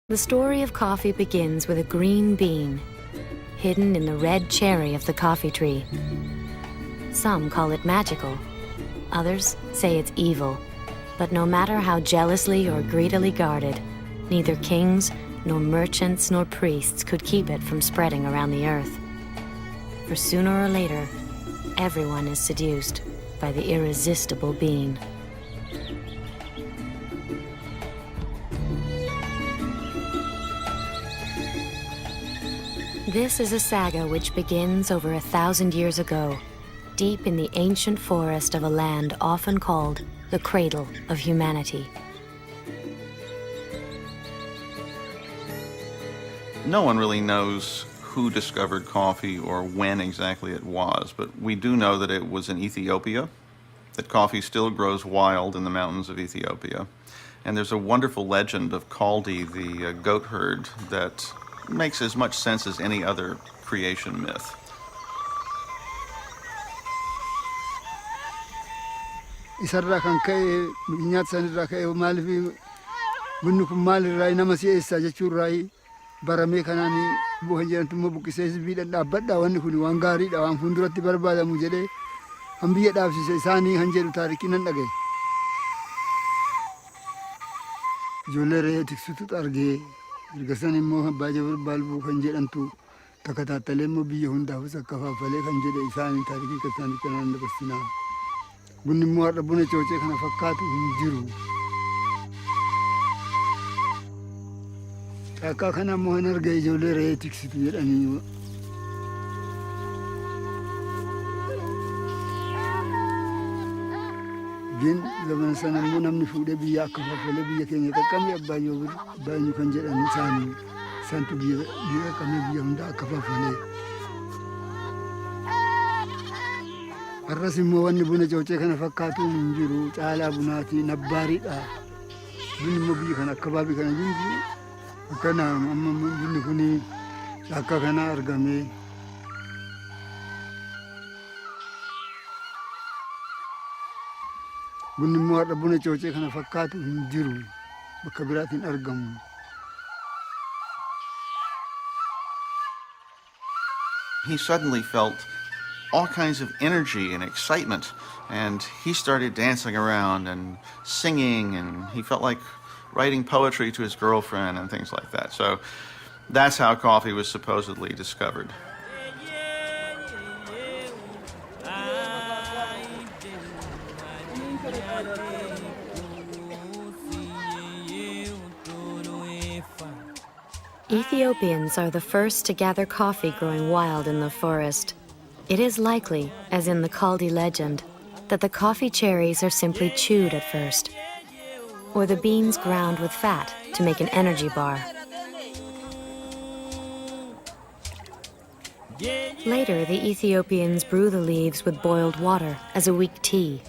The story of coffee begins with a green bean, hidden in the red cherry of the coffee tree. Some call it magical, others say it's evil. But no matter how jealously or greedily guarded, neither kings, nor merchants, nor priests could keep it from spreading around the earth. For sooner or later, everyone is seduced by the irresistible bean. This is a saga which begins over 1,000 years ago, deep in the ancient forest of a land often called the cradle of humanity. No one really knows who discovered coffee or when exactly it was, but we do know that it was in Ethiopia, that coffee still grows wild in the mountains of Ethiopia. And there's a wonderful legend of Kaldi, the goat herd, that makes as much sense as any other creation myth. Isarra kan ka'e nyaata sanirraa ka'e maaliif bunni kun maalirraa nama si'eessaa jechuurraa baramee kanaan bu'an jedhamtu immoo buqqisee sibiila dhaabbadhaa wanni kun waan gaariidha waan fuulduratti barbaadamu jedhee han biyya dhaabsise isaanii han jedhu taarikii nan dhagaye. Ijoollee re'ee tiksitutu argee erga san immoo abbaa jabal baalbuu kan jedhamtu takataattalee immoo biyya hundaafis akka faafalee kan jedhe isaanii taarikii kan isaanii kanaan dabarsinaa. Bunni immoo har'a buna coocee kana fakkaatu hin jiru. Akka kana immoo hin arga ijoollee re'ee tiksitu jedhanii. Bin zaman sana immoo namni fuudhee biyya akka faafalee biyya keenya qaqqabee abbaayyoo kan jedhan isaanii santu biyya qaqqabee biyya hunda akka faafalee. Har'as immoo wanni buna coocee kana fakkaatu hin jiru caalaa bunaatii nabbaariidha. Bunni immoo biyya kana akka baabii kana jiru akkana amma bunni kun akka kana argamee. Bunni immoo har'a buna coocee kana fakkaatu hin jiru bakka biraatiin argamu. He suddenly felt all kinds of energy and excitement, and he started dancing around and singing, and he felt like writing poetry to his girlfriend and things like that. So that's how coffee was supposedly discovered. Ethiopians are the first to gather coffee growing wild in the forest. It is likely, as in the Kaldi legend, that the coffee cherries are simply chewed at first, or the beans ground with fat to make an energy bar. Later, the Ethiopians brew the leaves with boiled water as a weak tea.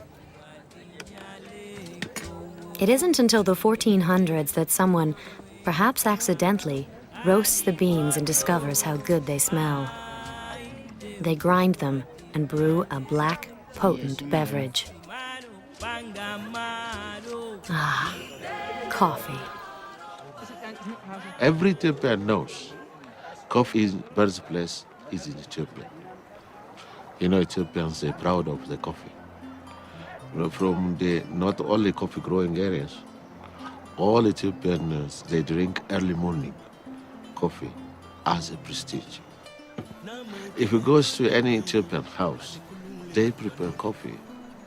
It isn't until the 1400s that someone, perhaps accidentally, roasts the beans and discovers how good they smell. They grind them and brew a black, potent beverage. Ah, coffee. Every Ethiopian knows coffee's birthplace is in Ethiopia. You know, Ethiopians are proud of the coffee. You know, from the not only coffee growing areas, all Ethiopians, they drink early morning coffee as a prestige. If you go to any Ethiopian house, they prepare coffee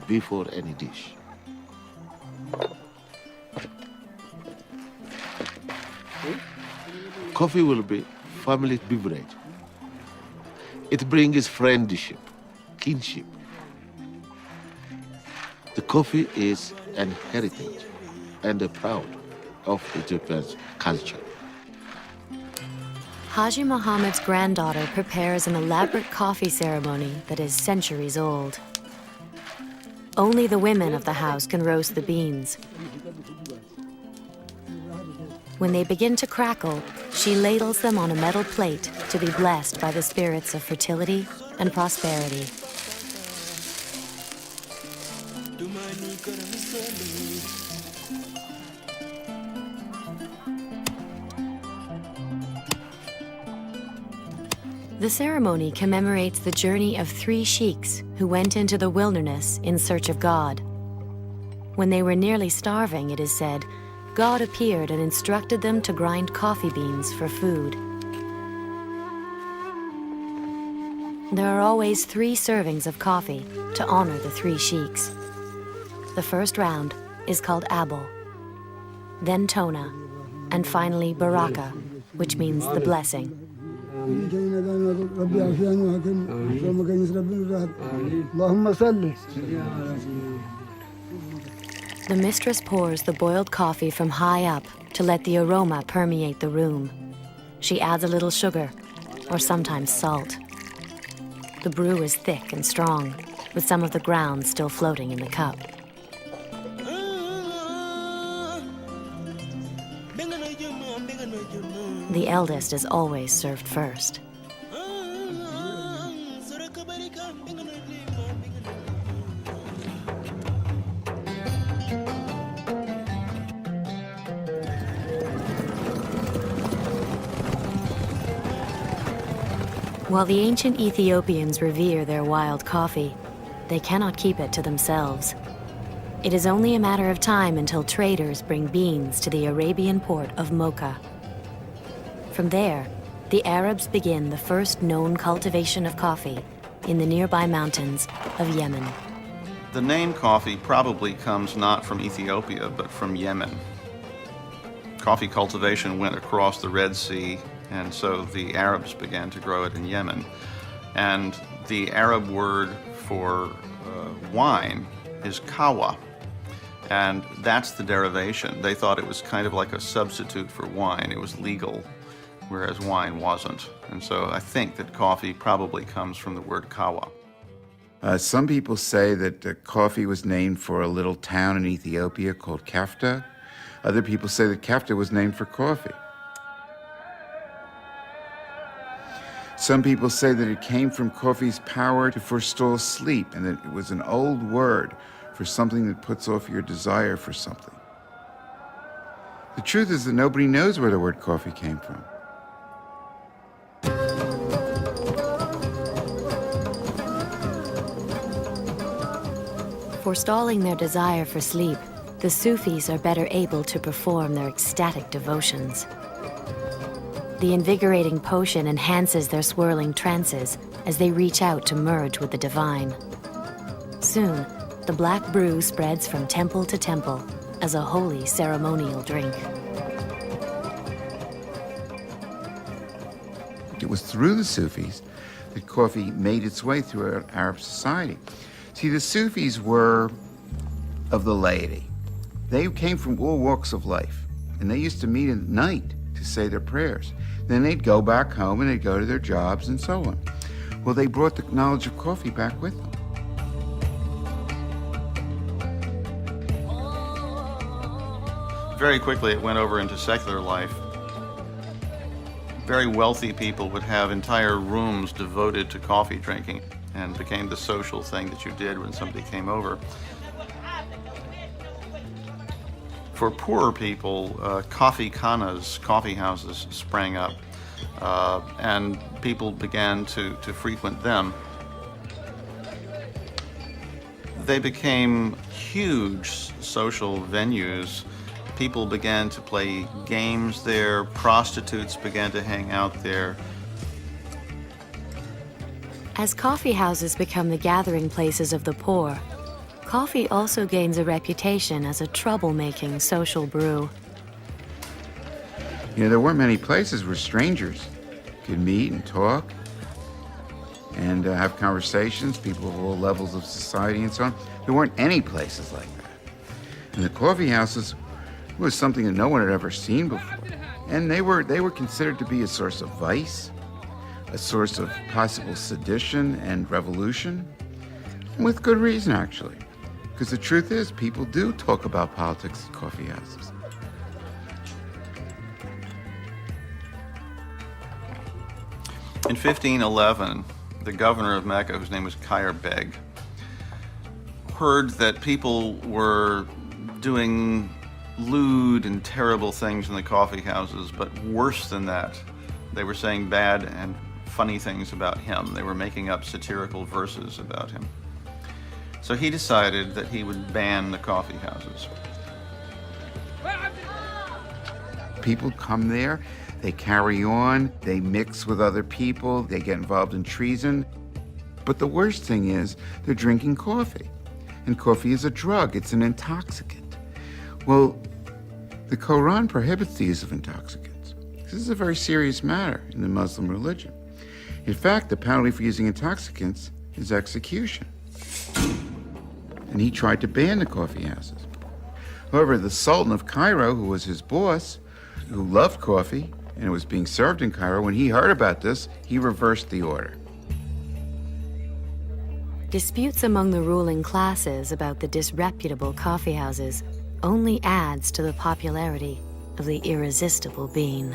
before any dish. Coffee will be family beverage. It brings friendship, kinship. The coffee is an heritage and a proud of Ethiopia's culture. Haji Muhammad's granddaughter prepares an elaborate coffee ceremony that is centuries old. Only the women of the house can roast the beans. When they begin to crackle, she ladles them on a metal plate to be blessed by the spirits of fertility and prosperity. The ceremony commemorates the journey of 3 sheiks who went into the wilderness in search of God. When they were nearly starving, it is said, God appeared and instructed them to grind coffee beans for food. There are always 3 servings of coffee to honor the 3 sheiks. The first round is called Abel, then Tona, and finally Baraka, which means the blessing. The mistress pours the boiled coffee from high up to let the aroma permeate the room. She adds a little sugar, or sometimes salt. The brew is thick and strong, with some of the grounds still floating in the cup. The eldest is always served first. While the ancient Ethiopians revere their wild coffee, they cannot keep it to themselves. It is only a matter of time until traders bring beans to the Arabian port of Mocha. From there, the Arabs begin the first known cultivation of coffee in the nearby mountains of Yemen. The name coffee probably comes not from Ethiopia, but from Yemen. Coffee cultivation went across the Red Sea, and so the Arabs began to grow it in Yemen. And the Arab word for wine is kawa, and that's the derivation. They thought it was kind of like a substitute for wine. It was legal, whereas wine wasn't. And so I think that coffee probably comes from the word kawa. Some people say that coffee was named for a little town in Ethiopia called Kafta. Other people say that Kafta was named for coffee. Some people say that it came from coffee's power to forestall sleep, and that it was an old word for something that puts off your desire for something. The truth is that nobody knows where the word coffee came from. Forestalling their desire for sleep, the Sufis are better able to perform their ecstatic devotions. The invigorating potion enhances their swirling trances as they reach out to merge with the divine. Soon, the black brew spreads from temple to temple as a holy ceremonial drink. It was through the Sufis that coffee made its way through Arab society. See, the Sufis were of the laity. They came from all walks of life, and they used to meet at night to say their prayers. Then they'd go back home and they'd go to their jobs and so on. Well, they brought the knowledge of coffee back with them. Very quickly, it went over into secular life. Very wealthy people would have entire rooms devoted to coffee drinking, and became the social thing that you did when somebody came over. For poorer people, coffee khanas, coffee houses, sprang up, and people began to frequent them. They became huge social venues. People began to play games there, prostitutes began to hang out there. As coffee houses become the gathering places of the poor, coffee also gains a reputation as a troublemaking social brew. You know, there weren't many places where strangers could meet and talk and have conversations, people of all levels of society and so on. There weren't any places like that. And the coffee houses was something that no one had ever seen before. And they were considered to be a source of vice, a source of possible sedition and revolution, and with good reason, actually. Because the truth is, people do talk about politics at coffee houses. In 1511, the governor of Mecca, whose name was Khair Beg, heard that people were doing lewd and terrible things in the coffee houses, but worse than that, they were saying bad and funny things about him. They were making up satirical verses about him. So he decided that he would ban the coffee houses. People come there, they carry on, they mix with other people, they get involved in treason. But the worst thing is they're drinking coffee. And coffee is a drug, it's an intoxicant. Well, the Quran prohibits the use of intoxicants. This is a very serious matter in the Muslim religion. In fact, the penalty for using intoxicants is execution. And he tried to ban the coffee houses. However, the Sultan of Cairo, who was his boss, who loved coffee, and it was being served in Cairo, when he heard about this, he reversed the order. Disputes among the ruling classes about the disreputable coffee houses only adds to the popularity of the irresistible bean.